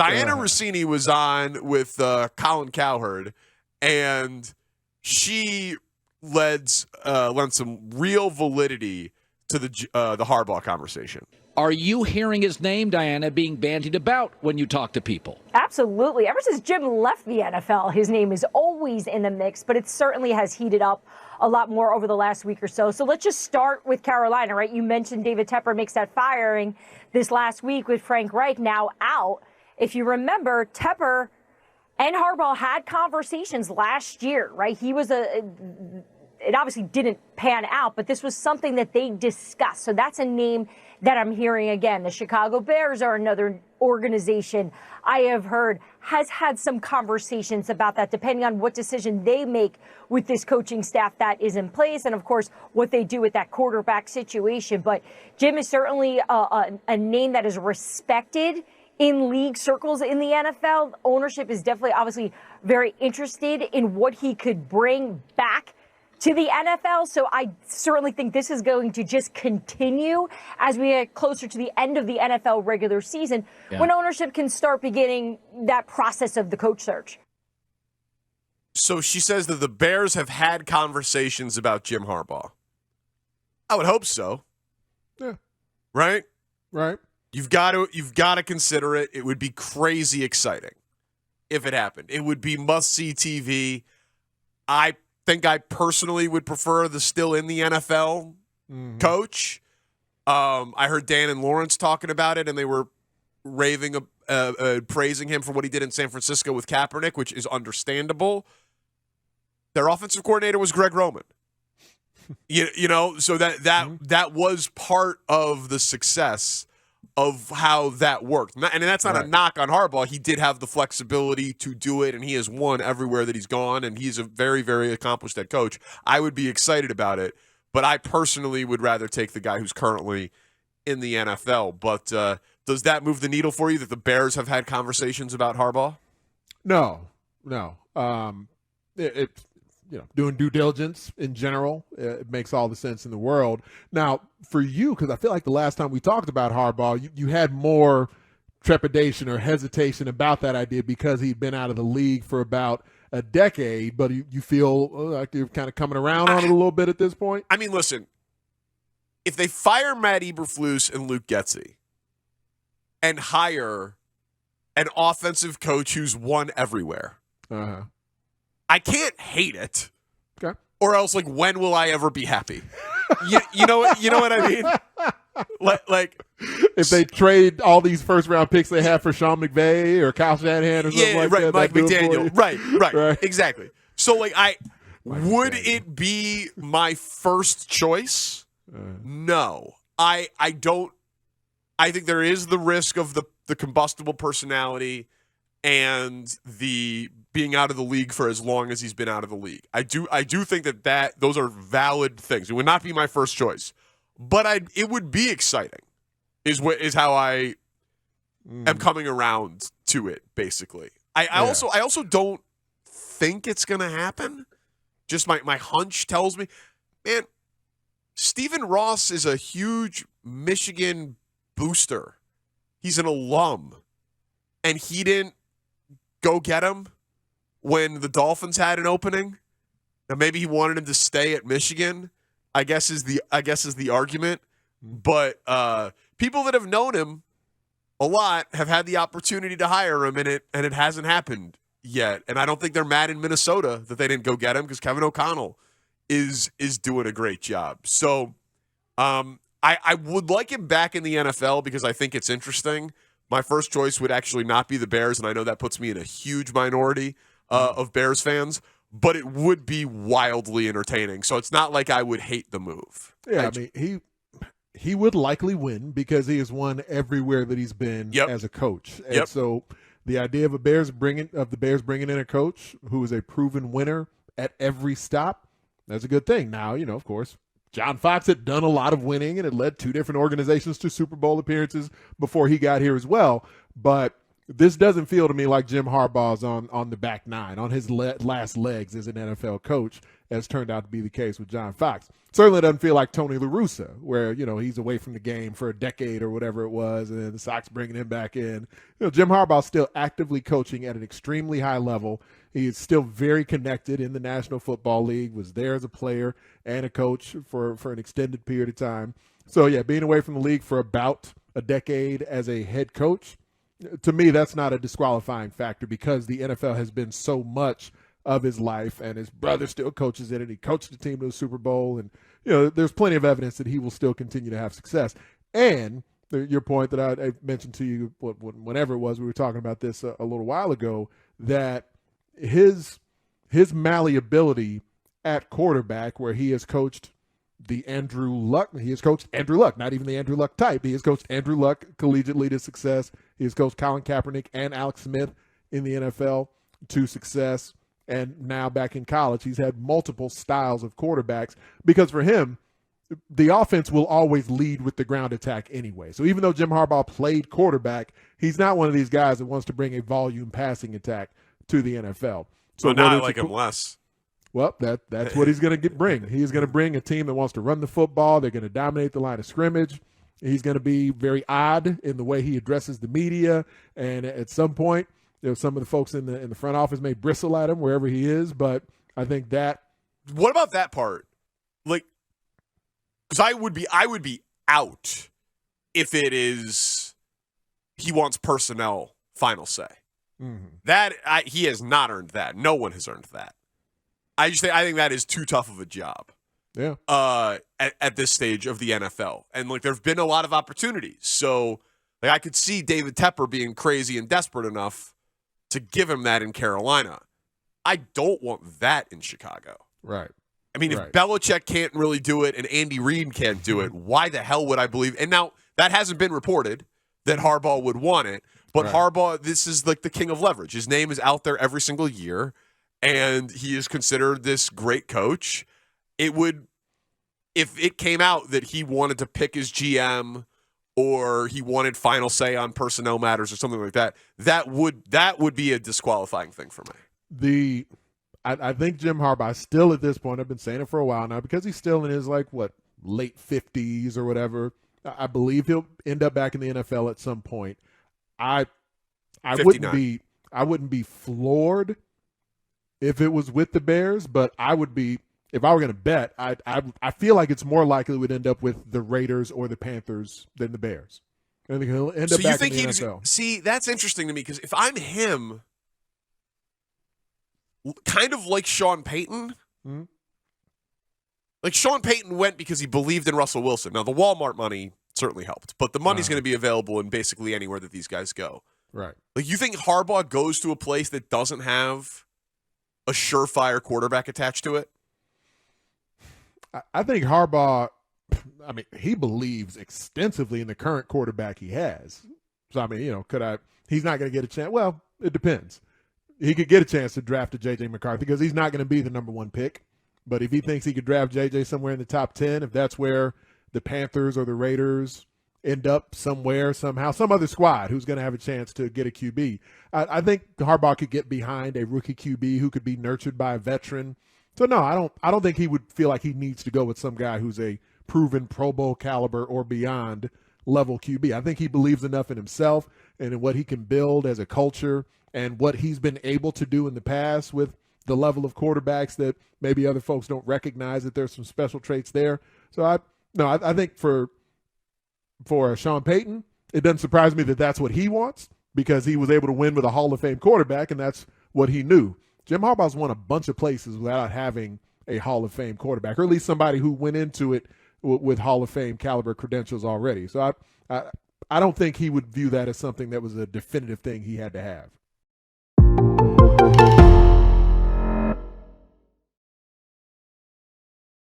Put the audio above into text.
Diana Rossini was on with Colin Cowherd, and she lent some real validity to the Harbaugh conversation. Are you hearing his name, Diana, being bandied about when you talk to people? Absolutely. Ever since Jim left the NFL, his name is always in the mix, but it certainly has heated up a lot more over the last week or so. So let's just start with Carolina, right? You mentioned David Tepper makes that firing this last week with Frank Reich now out. If you remember, Tepper and Harbaugh had conversations last year, right? It obviously didn't pan out, but this was something that they discussed. So that's a name that I'm hearing again. The Chicago Bears are another organization I have heard has had some conversations about that, depending on what decision they make with this coaching staff that is in place, and of course what they do with that quarterback situation. But Jim is certainly a name that is respected in league circles in the NFL. Ownership is definitely obviously very interested in what he could bring back to the NFL. So I certainly think this is going to just continue as we get closer to the end of the NFL regular season, when ownership can start beginning that process of the coach search. So she says that the Bears have had conversations about Jim Harbaugh. I would hope so. Yeah. Right? Right. You've got to consider it. It would be crazy exciting if it happened. It would be must-see TV. I think I personally would prefer the still in the NFL coach. I heard Dan and Lawrence talking about it, and they were raving, praising him for what he did in San Francisco with Kaepernick, which is understandable. Their offensive coordinator was Greg Roman. You know, so that was part of the success of how that worked. And that's not a knock on Harbaugh. He did have the flexibility to do it, and he has won everywhere that he's gone, and he's a very, very accomplished head coach. I would be excited about it, but I personally would rather take the guy who's currently in the NFL. But does that move the needle for you that the Bears have had conversations about Harbaugh? No. Doing due diligence in general, it makes all the sense in the world. Now, for you, because I feel like the last time we talked about Harbaugh, you had more trepidation or hesitation about that idea because he'd been out of the league for about a decade, but you feel like you're kind of coming around on it a little bit at this point? I mean, listen, if they fire Matt Eberflus and Luke Getsy and hire an offensive coach who's won everywhere, I can't hate it. Okay. Or else, like, when will I ever be happy? you know what I mean? Like, if they trade all these first-round picks they have for Sean McVay or Kyle Shanahan or something like that. Mike McDaniel. Right. Exactly. So, like, would it be my first choice? No. I don't. I think there is the risk of the combustible personality and the being out of the league for as long as he's been out of the league. I do think that those are valid things. It would not be my first choice, but it would be exciting. Is how I am coming around to it. Basically, I also don't think it's going to happen. Just my hunch tells me, man, Stephen Ross is a huge Michigan booster. He's an alum, and he didn't go get him when the Dolphins had an opening. Now maybe he wanted him to stay at Michigan, I guess is the argument. But people that have known him a lot have had the opportunity to hire him, and it hasn't happened yet. And I don't think they're mad in Minnesota that they didn't go get him because Kevin O'Connell is doing a great job. So I would like him back in the NFL because I think it's interesting. My first choice would actually not be the Bears, and I know that puts me in a huge minority of Bears fans, but it would be wildly entertaining. So it's not like I would hate the move. Yeah, I mean, he would likely win because he has won everywhere that he's been as a coach. And so the idea of the Bears bringing in a coach who is a proven winner at every stop, that's a good thing. Now, of course, John Fox had done a lot of winning and had led two different organizations to Super Bowl appearances before he got here as well. But this doesn't feel to me like Jim Harbaugh's on the back nine, on his last legs as an NFL coach, as turned out to be the case with John Fox. Certainly doesn't feel like Tony La Russa, where, he's away from the game for a decade or whatever it was, and then the Sox bringing him back in. Jim Harbaugh's still actively coaching at an extremely high level. He is still very connected in the National Football League, was there as a player and a coach for an extended period of time. So, yeah, being away from the league for about a decade as a head coach, to me, that's not a disqualifying factor because the NFL has been so much of his life, and his brother still coaches it, and he coached the team to the Super Bowl, and there's plenty of evidence that he will still continue to have success. And your point that I mentioned to you whenever it was we were talking about this a little while ago, that his malleability at quarterback, where he has coached he has coached Andrew Luck, not even the Andrew Luck type. He has coached Andrew Luck collegiately to success. He has coached Colin Kaepernick and Alex Smith in the NFL to success. And now back in college, he's had multiple styles of quarterbacks because for him, the offense will always lead with the ground attack anyway. So even though Jim Harbaugh played quarterback, he's not one of these guys that wants to bring a volume passing attack to the NFL. So now I like him less. Well, that's what he's going to bring. He's going to bring a team that wants to run the football. They're going to dominate the line of scrimmage. He's going to be very odd in the way he addresses the media. And at some point, some of the folks in the front office may bristle at him wherever he is. But I think that. What about that part? Like, because I would be out if he wants personnel final say. Mm-hmm. He has not earned that. No one has earned that. I think that is too tough of a job. Yeah. At this stage of the NFL, and there've been a lot of opportunities. So I could see David Tepper being crazy and desperate enough to give him that in Carolina. I don't want that in Chicago. Right. I mean, if Belichick can't really do it and Andy Reid can't do it, why the hell would I believe? And now that hasn't been reported that Harbaugh would want it, but Harbaugh, this is like the king of leverage. His name is out there every single year. And he is considered this great coach. If it came out that he wanted to pick his GM or he wanted final say on personnel matters or something like that, that would be a disqualifying thing for me. I think Jim Harbaugh still at this point, I've been saying it for a while now, because he's still in his late 50s or whatever. I believe he'll end up back in the NFL at some point. I wouldn't be floored if it was with the Bears, but I would be, if I were going to bet, I feel like it's more likely we'd end up with the Raiders or the Panthers than the Bears. I think he'll end up back in the NFL. See, that's interesting to me, because if I'm him, kind of like Sean Payton, like Sean Payton went because he believed in Russell Wilson. Now, the Walmart money certainly helped, but the money's going to be available in basically anywhere that these guys go. Right. You think Harbaugh goes to a place that doesn't have a surefire quarterback attached to it? I think Harbaugh, he believes extensively in the current quarterback he has. So, he's not going to get a chance. Well, it depends. He could get a chance to draft a J.J. McCarthy because he's not going to be the number one pick. But if he thinks he could draft J.J. somewhere in the top 10, if that's where the Panthers or the Raiders end up somewhere, somehow, some other squad who's going to have a chance to get a QB. I think Harbaugh could get behind a rookie QB who could be nurtured by a veteran. So no, I don't think he would feel like he needs to go with some guy who's a proven Pro Bowl caliber or beyond level QB. I think he believes enough in himself and in what he can build as a culture and what he's been able to do in the past with the level of quarterbacks that maybe other folks don't recognize that there's some special traits there. So I think for Sean Payton, it doesn't surprise me that that's what he wants, because he was able to win with a Hall of Fame quarterback, and that's what he knew. Jim Harbaugh's won a bunch of places without having a Hall of Fame quarterback, or at least somebody who went into it with Hall of Fame caliber credentials already. So I don't think he would view that as something that was a definitive thing he had to have.